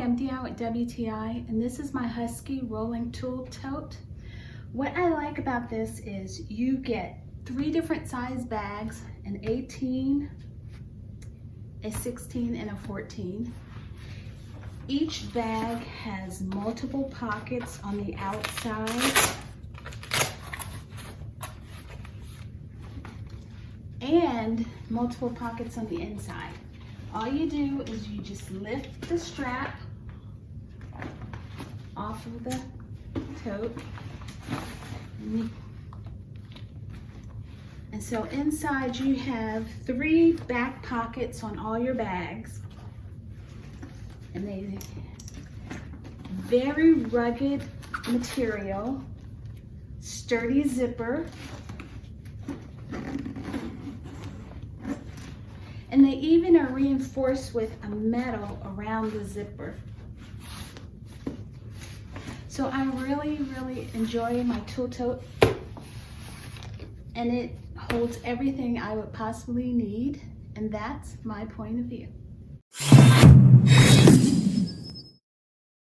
empty out with WTI, and this is my Husky rolling tool tote. What I like about this is you get 3 different size bags, an 18, a 16, and a 14. Each bag has multiple pockets on the outside and multiple pockets on the inside. All you do is you just lift the strap off of the tote. And so inside you have 3 back pockets on all your bags. And they very rugged material, sturdy zipper. And they even are reinforced with a metal around the zipper. So I really enjoy my tool tote, and it holds everything I would possibly need, and that's my point of view.